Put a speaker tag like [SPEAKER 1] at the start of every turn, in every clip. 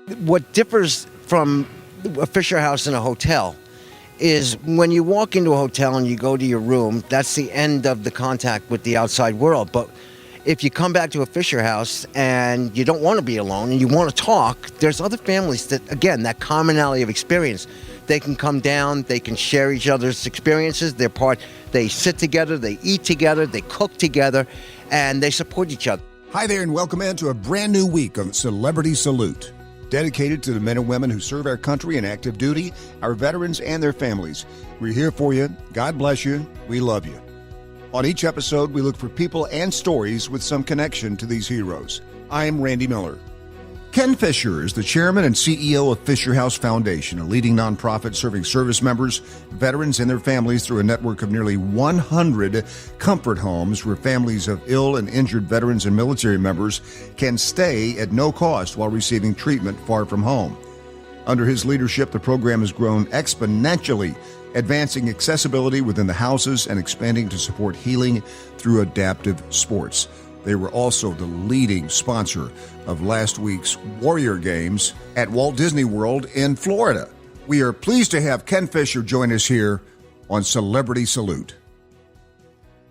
[SPEAKER 1] What differs from a Fisher House and a hotel is when you walk into a hotel and you go to your room, that's the end of the contact with the outside world. But if you come back to a Fisher House and you don't want to be alone and you want to talk, there's other families that, again, that commonality of experience. They can come down, they can share each other's experiences. They sit together, they eat together, they cook together, and they support each other.
[SPEAKER 2] Hi there, and welcome into a brand new week of Celebrity Salute, dedicated to the men and women who serve our country in active duty, our veterans and their families. We're here for you. God bless you. We love you. On each episode, we look for people and stories with some connection to these heroes. I'm Randy Miller. Ken Fisher is the chairman and CEO of Fisher House Foundation, a leading nonprofit serving service members, veterans, and their families through a network of nearly 100 comfort homes where families of ill and injured veterans and military members can stay at no cost while receiving treatment far from home. Under his leadership, the program has grown exponentially, advancing accessibility within the houses and expanding to support healing through adaptive sports. They were also the leading sponsor of last week's Warrior Games at Walt Disney World in Florida. We are pleased to have Ken Fisher join us here on Celebrity Salute.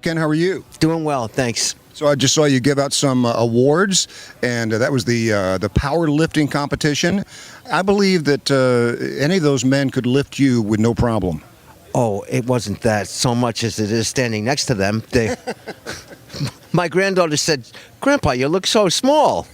[SPEAKER 2] Ken, how are you?
[SPEAKER 1] Doing well, thanks.
[SPEAKER 2] So I just saw you give out some awards, and that was the powerlifting competition. I believe that any of those men could lift you with no problem.
[SPEAKER 1] Oh, it wasn't that so much as it is standing next to them. My granddaughter said, "Grandpa, you look so small."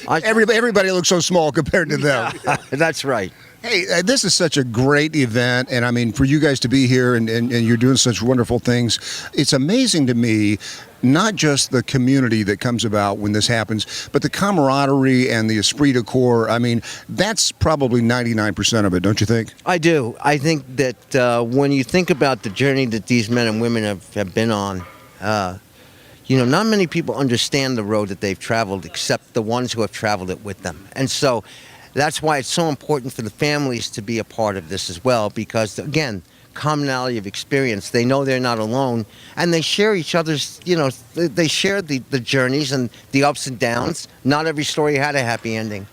[SPEAKER 2] Everybody looks so small compared to them.
[SPEAKER 1] Yeah, that's right.
[SPEAKER 2] Hey, this is such a great event, and I mean, for you guys to be here and you're doing such wonderful things, it's amazing to me, not just the community that comes about when this happens, but the camaraderie and the esprit de corps. I mean, that's probably 99% of it, don't you think?
[SPEAKER 1] I do. I think that when you think about the journey that these men and women have been on, not many people understand the road that they've traveled except the ones who have traveled it with them. And so that's why it's so important for the families to be a part of this as well, because, again, commonality of experience. They know they're not alone, and they share each other's, they share the journeys and the ups and downs. Not every story had a happy ending.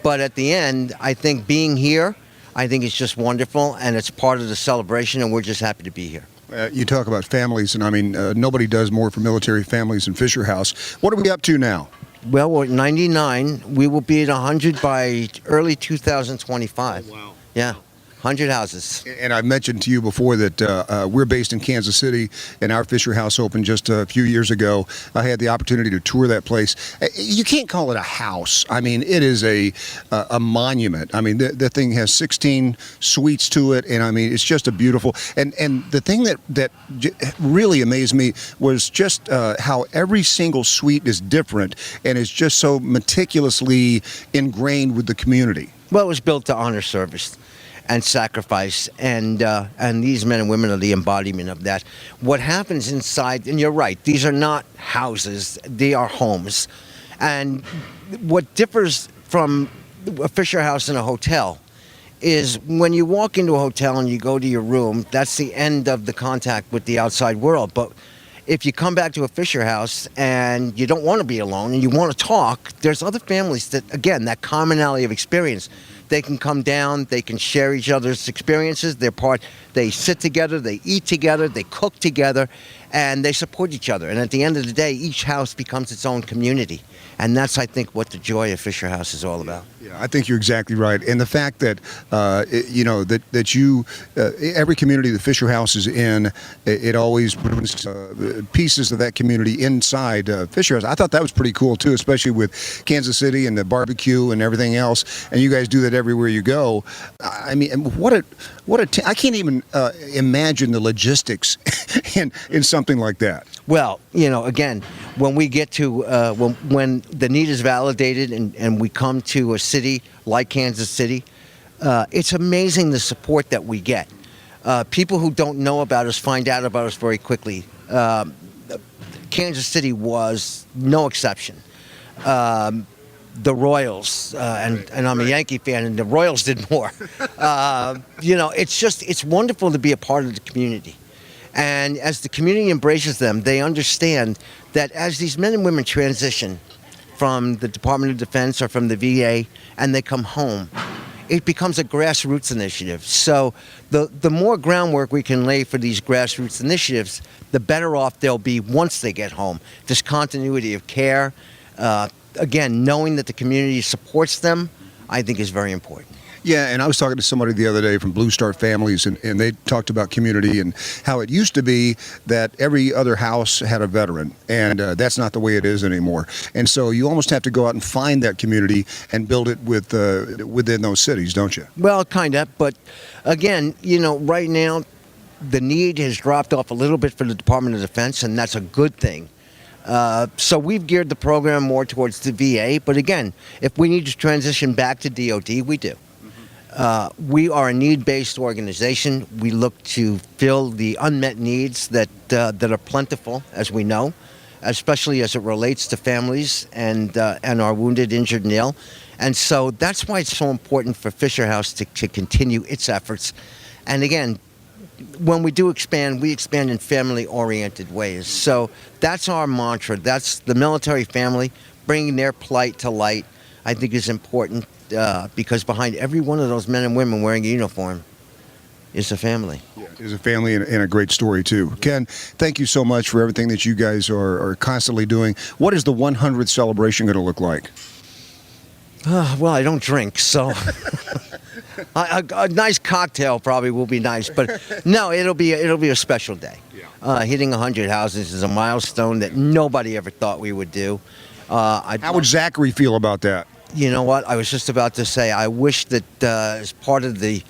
[SPEAKER 1] But at the end, I think being here, I think it's just wonderful, and it's part of the celebration, and we're just happy to be here.
[SPEAKER 2] You talk about families, and I mean, nobody does more for military families than Fisher House. What are we up to now?
[SPEAKER 1] Well, we're at 99. We will be at 100 by early 2025.
[SPEAKER 2] Oh, wow.
[SPEAKER 1] Yeah. 100 houses.
[SPEAKER 2] And I mentioned to you before that we're based in Kansas City, and our Fisher House opened just a few years ago. I had the opportunity to tour that place. You can't call it a house. I mean, it is a monument. I mean, the thing has 16 suites to it, and I mean, it's just a beautiful. And the thing that really amazed me was just how every single suite is different and is just so meticulously ingrained with the community.
[SPEAKER 1] Well, it was built to honor service and sacrifice, and these men and women are the embodiment of that. What happens inside, and you're right, these are not houses, they are homes. And what differs from a Fisher House and a hotel is when you walk into a hotel and you go to your room, that's the end of the contact with the outside world. But if you come back to a Fisher House and you don't want to be alone and you want to talk, there's other families that, again, that commonality of experience. They can come down, they can share each other's experiences. They sit together, they eat together, they cook together, and they support each other. And at the end of the day, each house becomes its own community. And that's, I think, what the joy of Fisher House is all about.
[SPEAKER 2] Yeah, I think you're exactly right. And the fact that, every community the Fisher House is in, it always brings pieces of that community inside Fisher House. I thought that was pretty cool, too, especially with Kansas City and the barbecue and everything else. And you guys do that everywhere you go. I mean, I can't even imagine the logistics in something like that.
[SPEAKER 1] Well, again, when we get to, when the need is validated and we come to a city like Kansas City, it's amazing the support that we get. People who don't know about us find out about us very quickly. Kansas City was no exception. The Royals, and I'm a Yankee fan, and the Royals did more. It's wonderful to be a part of the community. And as the community embraces them, they understand that as these men and women transition from the Department of Defense or from the VA and they come home, it becomes a grassroots initiative. So the more groundwork we can lay for these grassroots initiatives, the better off they'll be once they get home. This continuity of care, again, knowing that the community supports them, I think is very important.
[SPEAKER 2] Yeah, and I was talking to somebody the other day from Blue Star Families, and they talked about community and how it used to be that every other house had a veteran, and that's not the way it is anymore. And so you almost have to go out and find that community and build it within those cities, don't you?
[SPEAKER 1] Well, kind of, but again, right now, the need has dropped off a little bit for the Department of Defense, and that's a good thing. So we've geared the program more towards the VA, but again, if we need to transition back to DOD, we do. We are a need-based organization. We look to fill the unmet needs that are plentiful, as we know, especially as it relates to families and our wounded, injured, and ill. And so that's why it's so important for Fisher House to continue its efforts. And again, when we do expand, we expand in family-oriented ways. So that's our mantra. That's the military family, bringing their plight to light, I think is important. Because behind every one of those men and women wearing a uniform is a family.
[SPEAKER 2] Yeah, is a family and a great story, too. Ken, thank you so much for everything that you guys are constantly doing. What is the 100th celebration going to look like?
[SPEAKER 1] Well, I don't drink, so a nice cocktail probably will be nice. But no, it'll be a special day. Yeah. Hitting 100 houses is a milestone that nobody ever thought we would do.
[SPEAKER 2] How would Zachary feel about that?
[SPEAKER 1] You know what? I was just about to say, I wish that as part of the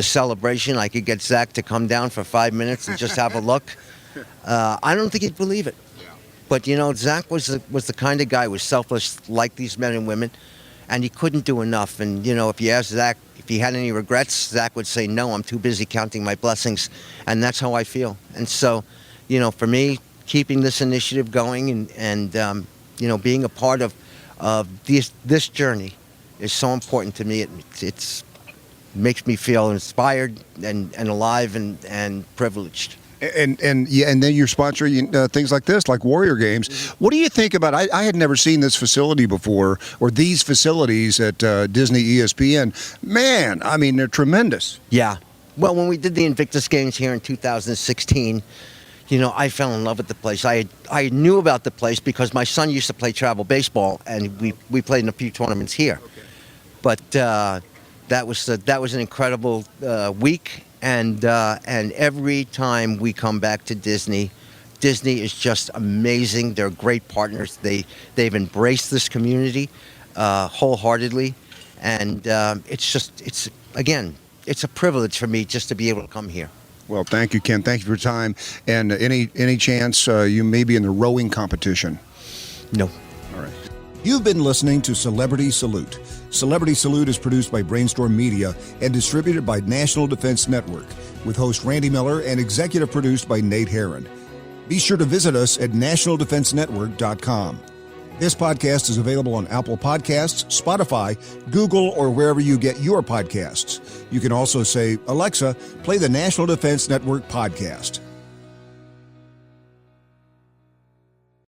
[SPEAKER 1] celebration, I could get Zach to come down for 5 minutes and just have a look. I don't think he'd believe it. Yeah. But, Zach was the kind of guy who was selfless like these men and women, and he couldn't do enough. And, if you ask Zach if he had any regrets, Zach would say, no, I'm too busy counting my blessings. And that's how I feel. And so, for me, keeping this initiative going and being a part of this journey is so important to me. It makes me feel inspired and alive and privileged.
[SPEAKER 2] And then you're sponsoring things like this, like Warrior Games. Mm-hmm. What do you think about? I had never seen this facility before, or these facilities at Disney ESPN. Man, I mean, they're tremendous.
[SPEAKER 1] Yeah. Well, when we did the Invictus Games here in 2016. I fell in love with the place. I knew about the place because my son used to play travel baseball, and we played in a few tournaments here. Okay. But that was an incredible week, and every time we come back to Disney is just amazing. They're great partners. They've embraced this community wholeheartedly, and it's a privilege for me just to be able to come here.
[SPEAKER 2] Well, thank you, Ken. Thank you for your time. And any chance you may be in the rowing competition?
[SPEAKER 1] No.
[SPEAKER 2] All right. You've been listening to Celebrity Salute. Celebrity Salute is produced by Brainstorm Media and distributed by National Defense Network, with host Randy Miller and executive produced by Nate Herron. Be sure to visit us at nationaldefensenetwork.com. This podcast is available on Apple Podcasts, Spotify, Google, or wherever you get your podcasts. You can also say, Alexa, play the National Defense Network podcast.